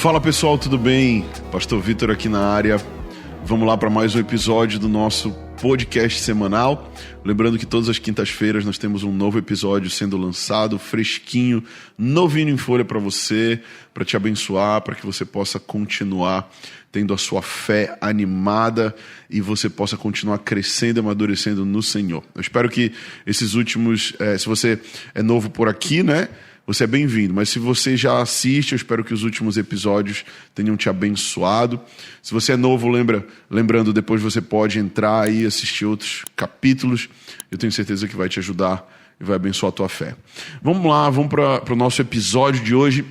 Fala pessoal, tudo bem? Pastor Vitor aqui na área. Vamos lá para mais um episódio do nosso podcast semanal. Lembrando que todas as quintas-feiras nós temos um novo episódio sendo lançado, fresquinho, novinho em folha para você, para te abençoar, para que você possa continuar tendo a sua fé animada e você possa continuar crescendo e amadurecendo no Senhor. Eu espero que esses últimos, se você é novo por aqui, né? Você é bem-vindo, mas se você já assiste, eu espero que os últimos episódios tenham te abençoado. Se você é novo, lembrando, depois você pode entrar aí e assistir outros capítulos. Eu tenho certeza que vai te ajudar e vai abençoar a tua fé. Vamos lá, vamos para o nosso episódio de hoje.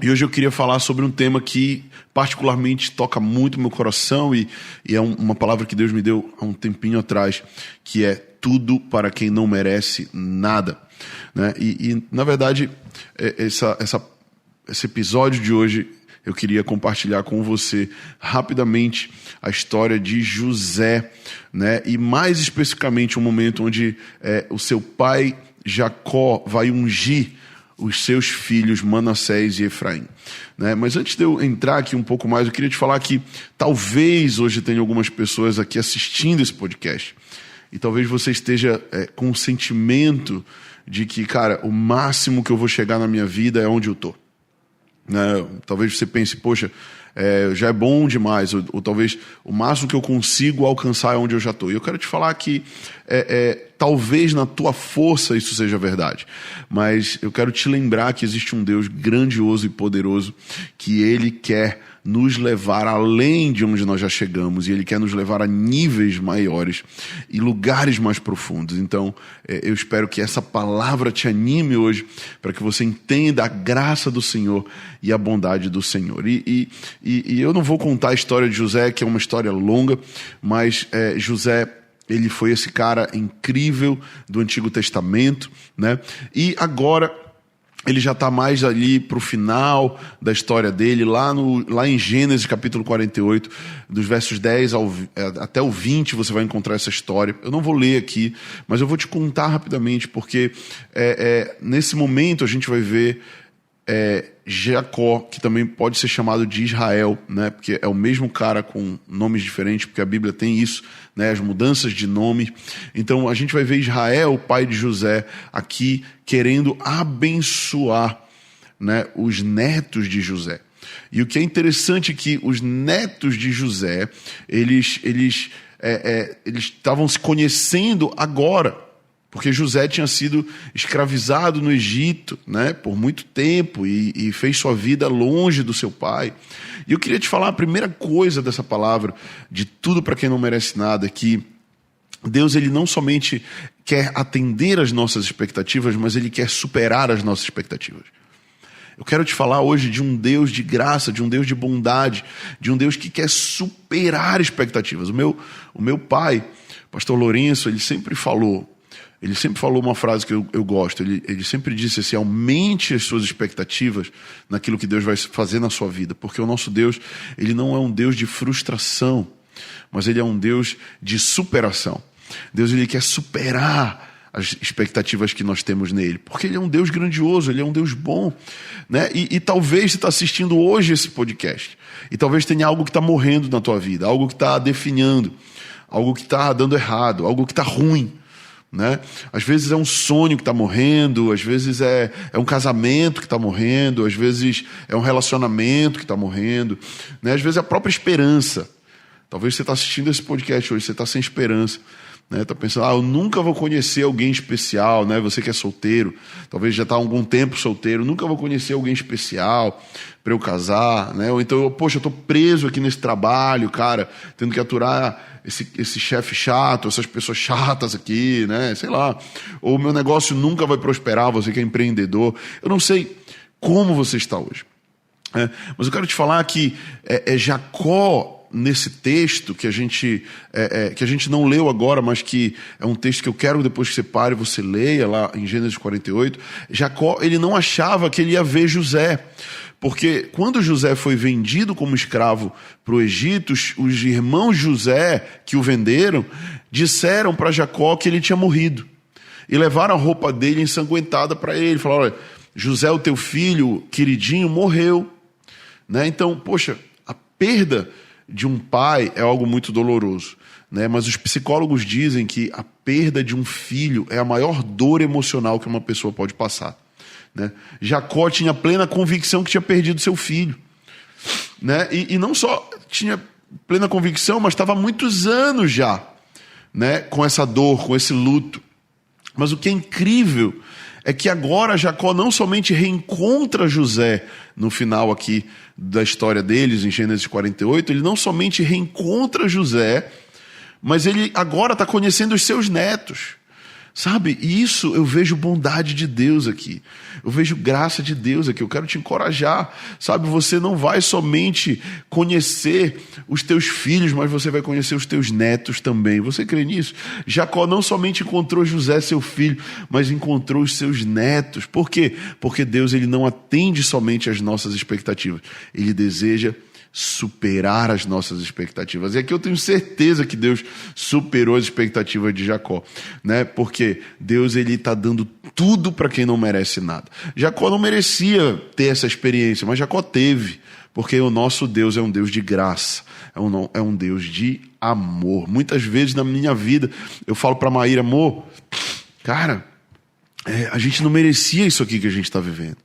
E hoje eu queria falar sobre um tema que particularmente toca muito meu coração e é uma palavra que Deus me deu há um tempinho atrás, que é tudo para quem não merece nada. Né? E na verdade, esse episódio de hoje eu queria compartilhar com você rapidamente a história de José, né? E mais especificamente um momento onde o seu pai Jacó vai ungir os seus filhos Manassés e Efraim. Né? Mas antes de eu entrar aqui um pouco mais, eu queria te falar que talvez hoje tenha algumas pessoas aqui assistindo esse podcast e talvez você esteja com o sentimento de que, cara, o máximo que eu vou chegar na minha vida é onde eu tô. Né? Talvez você pense, poxa, já é bom demais, ou talvez o máximo que eu consigo alcançar é onde eu já estou. E eu quero te falar que talvez na tua força isso seja verdade, mas eu quero te lembrar que existe um Deus grandioso e poderoso que Ele quer nos levar além de onde nós já chegamos, e Ele quer nos levar a níveis maiores e lugares mais profundos. Então, eu espero que essa palavra te anime hoje, para que você entenda a graça do Senhor e a bondade do Senhor. E eu não vou contar a história de José, que é uma história longa, mas José, ele foi esse cara incrível do Antigo Testamento, né? E agora ele já está mais ali para o final da história dele, lá em Gênesis capítulo 48, dos versos 10 até o 20, você vai encontrar essa história. Eu não vou ler aqui, mas eu vou te contar rapidamente, porque nesse momento a gente vai ver Jacó, que também pode ser chamado de Israel, né? Porque é o mesmo cara com nomes diferentes, porque a Bíblia tem isso, né? As mudanças de nome. Então a gente vai ver Israel, o pai de José, aqui querendo abençoar, né, os netos de José. E o que é interessante é que os netos de José, eles estavam se conhecendo agora, porque José tinha sido escravizado no Egito, né, por muito tempo e fez sua vida longe do seu pai. E eu queria te falar a primeira coisa dessa palavra, de tudo para quem não merece nada, que Deus, ele não somente quer atender às nossas expectativas, mas ele quer superar as nossas expectativas. Eu quero te falar hoje de um Deus de graça, de um Deus de bondade, de um Deus que quer superar expectativas. O meu pai, pastor Lourenço, ele sempre falou uma frase que eu gosto. Ele sempre disse assim: aumente as suas expectativas naquilo que Deus vai fazer na sua vida, porque o nosso Deus, ele não é um Deus de frustração, mas ele é um Deus de superação. Deus, ele quer superar as expectativas que nós temos nele, porque ele é um Deus grandioso, ele é um Deus bom, né? E talvez você está assistindo hoje esse podcast, e talvez tenha algo que está morrendo na tua vida, algo que está definhando, algo que está dando errado, algo que está ruim, né? Às vezes é um sonho que está morrendo, às vezes é um casamento que está morrendo, às vezes é um relacionamento que está morrendo, né? Às vezes é a própria esperança. Talvez você está assistindo esse podcast hoje, você está sem esperança, né? Está pensando, eu nunca vou conhecer alguém especial, né? Você que é solteiro, talvez já está há algum tempo solteiro, nunca vou conhecer alguém especial para eu casar, né? Ou então, poxa, eu estou preso aqui nesse trabalho, cara, tendo que aturar esse chefe chato, essas pessoas chatas aqui, né? Sei lá. Ou o meu negócio nunca vai prosperar, você que é empreendedor. Eu não sei como você está hoje. Mas eu quero te falar que Jacó, nesse texto que a gente não leu agora, mas que é um texto que eu quero depois que você pare, você leia lá em Gênesis 48, Jacó, ele não achava que ele ia ver José. Porque quando José foi vendido como escravo para o Egito, os irmãos José que o venderam disseram para Jacó que ele tinha morrido. E levaram a roupa dele ensanguentada para ele. Falaram: olha, José, o teu filho queridinho, morreu. né? Então, poxa, a perda de um pai é algo muito doloroso, né? Mas os psicólogos dizem que a perda de um filho é a maior dor emocional que uma pessoa pode passar, né? Jacó tinha plena convicção que tinha perdido seu filho, né? E não só tinha plena convicção, mas estava há muitos anos já, né, com essa dor, com esse luto. Mas o que é incrível é que agora Jacó não somente reencontra José no final aqui da história deles, em Gênesis 48, ele não somente reencontra José, mas ele agora está conhecendo os seus netos. Sabe, e isso eu vejo bondade de Deus aqui, eu vejo graça de Deus aqui, eu quero te encorajar, sabe, você não vai somente conhecer os teus filhos, mas você vai conhecer os teus netos também, você crê nisso? Jacó não somente encontrou José, seu filho, mas encontrou os seus netos. Por quê? Porque Deus, ele não atende somente às nossas expectativas, ele deseja superar as nossas expectativas. E aqui eu tenho certeza que Deus superou as expectativas de Jacó, né? Porque Deus, ele está dando tudo para quem não merece nada. Jacó não merecia ter essa experiência, mas Jacó teve, porque o nosso Deus é um Deus de graça, é um Deus de amor. Muitas vezes na minha vida eu falo para Maíra, amor, cara, a gente não merecia isso aqui que a gente está vivendo,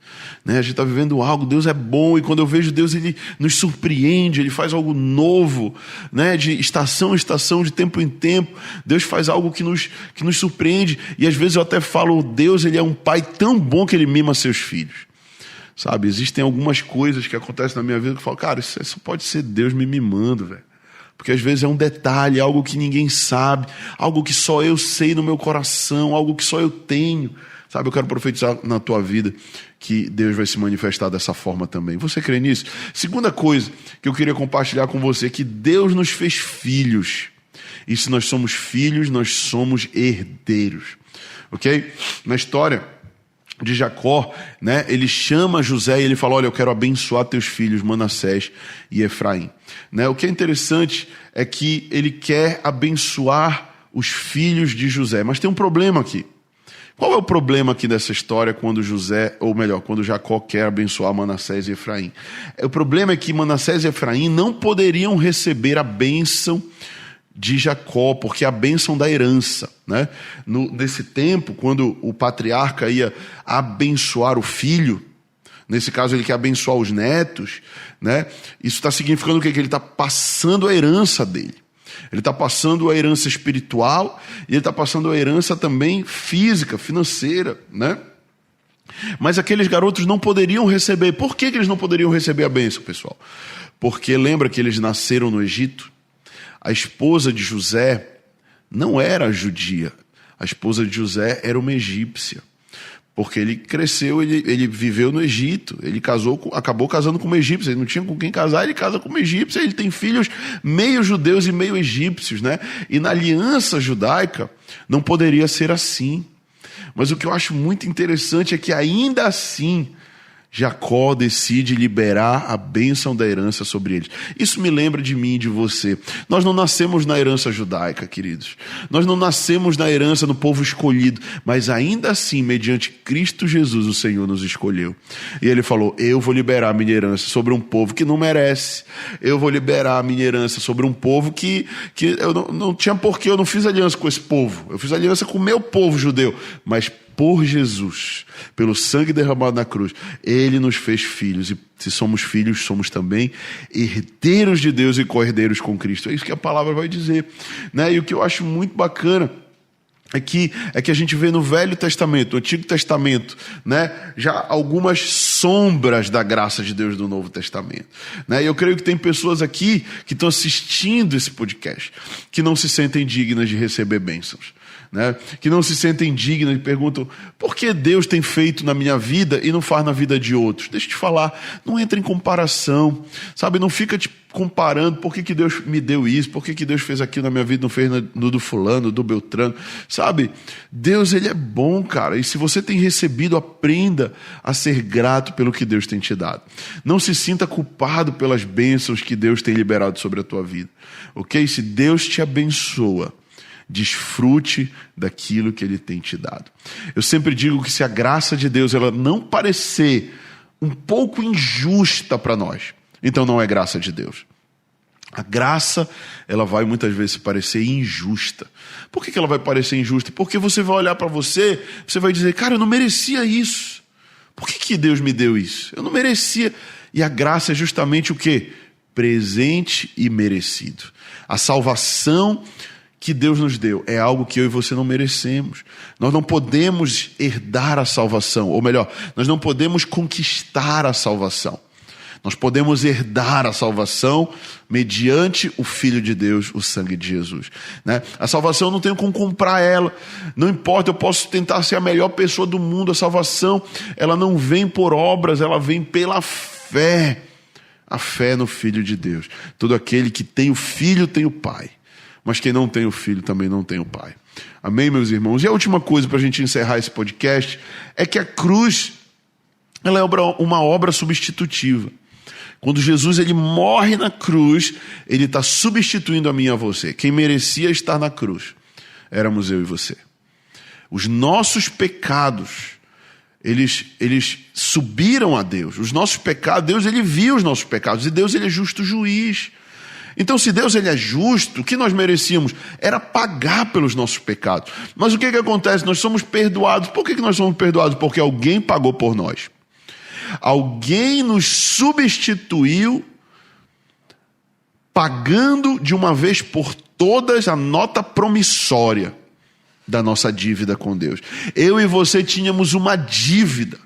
né? A gente está vivendo algo, Deus é bom, e quando eu vejo Deus, ele nos surpreende, ele faz algo novo, né? De estação em estação, de tempo em tempo, Deus faz algo que nos surpreende, e às vezes eu até falo, Deus, ele é um pai tão bom que ele mima seus filhos, sabe? Existem algumas coisas que acontecem na minha vida que eu falo, cara, isso pode ser Deus me mimando, velho. Porque às vezes é um detalhe, algo que ninguém sabe, algo que só eu sei no meu coração, algo que só eu tenho. Sabe, eu quero profetizar na tua vida que Deus vai se manifestar dessa forma também. Você crê nisso? Segunda coisa que eu queria compartilhar com você é que Deus nos fez filhos. E se nós somos filhos, nós somos herdeiros. Ok? Na história de Jacó, né, ele chama José e ele fala, olha, eu quero abençoar teus filhos, Manassés e Efraim. Né? O que é interessante é que ele quer abençoar os filhos de José. Mas tem um problema aqui. Qual é o problema aqui dessa história quando quando Jacó quer abençoar Manassés e Efraim? O problema é que Manassés e Efraim não poderiam receber a bênção de Jacó, porque é a bênção da herança, né? Nesse tempo, quando o patriarca ia abençoar o filho, nesse caso ele quer abençoar os netos, né? Isso está significando o quê? Que ele está passando a herança dele. Ele está passando a herança espiritual e ele está passando a herança também física, financeira, né? Mas aqueles garotos não poderiam receber. Por que eles não poderiam receber a bênção, pessoal? Porque lembra que eles nasceram no Egito? A esposa de José não era judia. A esposa de José era uma egípcia. Porque ele cresceu, ele viveu no Egito, ele acabou casando com uma egípcia, ele não tinha com quem casar, ele casa com uma egípcia, ele tem filhos meio judeus e meio egípcios, né? E na aliança judaica não poderia ser assim. Mas o que eu acho muito interessante é que ainda assim Jacó decide liberar a bênção da herança sobre eles. Isso me lembra de mim e de você. Nós não nascemos na herança judaica, queridos. Nós não nascemos na herança do povo escolhido. Mas ainda assim, mediante Cristo Jesus, o Senhor nos escolheu. E Ele falou, eu vou liberar a minha herança sobre um povo que não merece. Eu vou liberar a minha herança sobre um povo que eu não tinha porquê. Eu não fiz aliança com esse povo. Eu fiz aliança com o meu povo judeu. Mas por Jesus, pelo sangue derramado na cruz, Ele nos fez filhos, e se somos filhos, somos também herdeiros de Deus e co-herdeiros com Cristo. É isso que a palavra vai dizer, né? E o que eu acho muito bacana é que a gente vê no Velho Testamento, no Antigo Testamento, né, já algumas sombras da graça de Deus do Novo Testamento, né? E eu creio que tem pessoas aqui que estão assistindo esse podcast que não se sentem dignas de receber bênçãos, né? Que não se sentem dignas e perguntam, por que Deus tem feito na minha vida e não faz na vida de outros? Deixa eu te falar, não entra em comparação, sabe? Não fica te comparando, por que Deus me deu isso, por que Deus fez aquilo na minha vida, não fez no do fulano, do Beltrano, sabe? Deus, Ele é bom, cara, e se você tem recebido, aprenda a ser grato pelo que Deus tem te dado. Não se sinta culpado pelas bênçãos que Deus tem liberado sobre a tua vida, ok? Se Deus te abençoa, desfrute daquilo que Ele tem te dado. Eu sempre digo que se a graça de Deus ela não parecer um pouco injusta para nós, Então não é graça de Deus. A graça, ela vai muitas vezes parecer injusta. Por que ela vai parecer injusta? Porque você vai olhar para você vai dizer, cara, eu não merecia isso. Por que Deus me deu isso? Eu não merecia. E a graça é justamente o quê? Presente e merecido. A salvação que Deus nos deu é algo que eu e você não merecemos. Nós não podemos herdar a salvação, ou melhor, nós não podemos conquistar a salvação. Nós podemos herdar a salvação mediante o Filho de Deus, o sangue de Jesus, né? A salvação eu não tenho como comprar ela. Não importa, eu posso tentar ser a melhor pessoa do mundo. A salvação, ela não vem por obras, ela vem pela fé. A fé no Filho de Deus. Todo aquele que tem o Filho tem o Pai. Mas quem não tem o Filho também não tem o Pai. Amém, meus irmãos? E a última coisa para a gente encerrar esse podcast é que a cruz, ela é uma obra substitutiva. Quando Jesus ele morre na cruz, ele está substituindo a mim e a você. Quem merecia estar na cruz éramos eu e você. Os nossos pecados, eles subiram a Deus. Os nossos pecados, Deus ele viu os nossos pecados. E Deus ele é justo juiz. Então se Deus ele é justo, o que nós merecíamos era pagar pelos nossos pecados. Mas o que acontece? Nós somos perdoados. Por que nós somos perdoados? Porque alguém pagou por nós. Alguém nos substituiu, pagando de uma vez por todas a nota promissória da nossa dívida com Deus. Eu e você tínhamos uma dívida.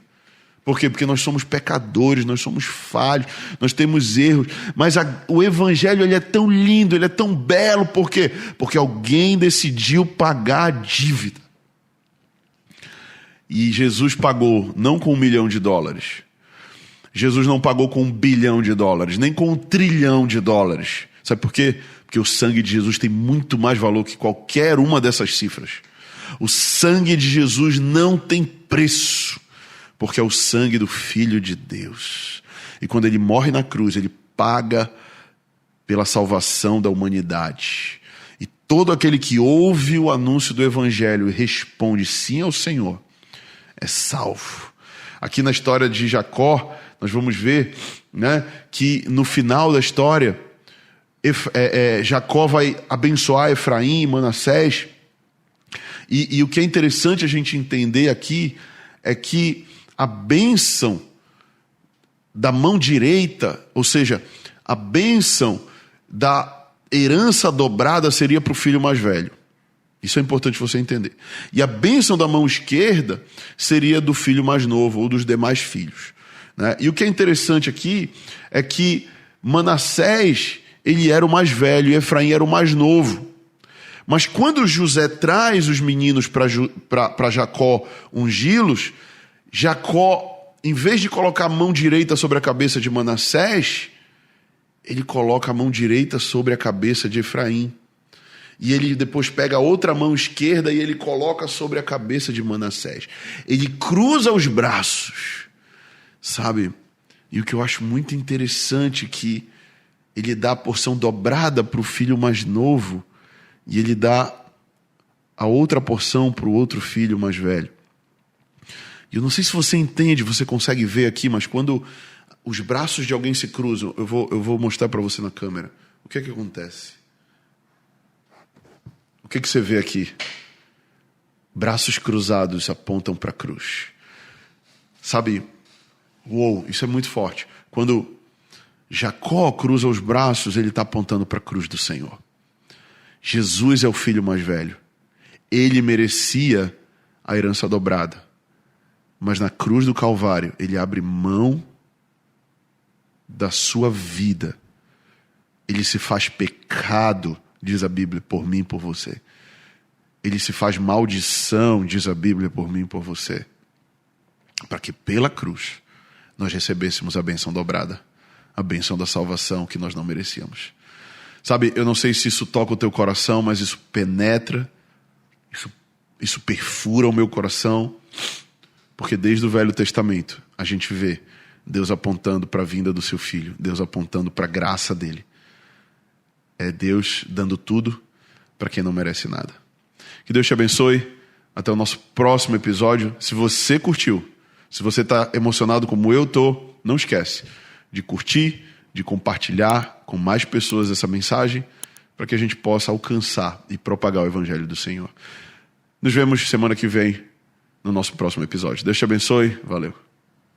Por quê? Porque nós somos pecadores, nós somos falhos, nós temos erros. Mas o Evangelho ele é tão lindo, ele é tão belo. Por quê? Porque alguém decidiu pagar a dívida. E Jesus pagou não com $1 milhão. Jesus não pagou com $1 bilhão, nem com $1 trilhão. Sabe por quê? Porque o sangue de Jesus tem muito mais valor que qualquer uma dessas cifras. O sangue de Jesus não tem preço, porque é o sangue do Filho de Deus. E quando ele morre na cruz, ele paga pela salvação da humanidade. E todo aquele que ouve o anúncio do Evangelho e responde sim ao Senhor, é salvo. Aqui na história de Jacó, nós vamos ver, né, que no final da história, Jacó vai abençoar Efraim e Manassés. E o que é interessante a gente entender aqui é que a bênção da mão direita, ou seja, a bênção da herança dobrada seria para o filho mais velho. Isso é importante você entender. E a bênção da mão esquerda seria do filho mais novo ou dos demais filhos, né? E o que é interessante aqui é que Manassés, ele era o mais velho e Efraim era o mais novo. Mas quando José traz os meninos para Jacó ungí-los, Jacó, em vez de colocar a mão direita sobre a cabeça de Manassés, ele coloca a mão direita sobre a cabeça de Efraim. E ele depois pega a outra mão esquerda e ele coloca sobre a cabeça de Manassés. Ele cruza os braços, sabe? E o que eu acho muito interessante é que ele dá a porção dobrada para o filho mais novo e ele dá a outra porção para o outro filho mais velho. E eu não sei se você entende, você consegue ver aqui, mas quando os braços de alguém se cruzam, eu vou mostrar para você na câmera. O que é que acontece? O que é que você vê aqui? Braços cruzados apontam para a cruz. Sabe? Uou, isso é muito forte. Quando Jacó cruza os braços, ele está apontando para a cruz do Senhor. Jesus é o filho mais velho. Ele merecia a herança dobrada. Mas na cruz do Calvário, ele abre mão da sua vida. Ele se faz pecado, diz a Bíblia, por mim e por você. Ele se faz maldição, diz a Bíblia, por mim e por você. Para que pela cruz nós recebêssemos a bênção dobrada. A bênção da salvação que nós não merecíamos. Sabe, eu não sei se isso toca o teu coração, mas isso penetra, isso perfura o meu coração. Porque desde o Velho Testamento a gente vê Deus apontando para a vinda do seu Filho. Deus apontando para a graça dele. É Deus dando tudo para quem não merece nada. Que Deus te abençoe. Até o nosso próximo episódio. Se você curtiu, se você está emocionado como eu estou, não esquece de curtir, de compartilhar com mais pessoas essa mensagem, para que a gente possa alcançar e propagar o Evangelho do Senhor. Nos vemos semana que vem no nosso próximo episódio. Deus te abençoe. Valeu.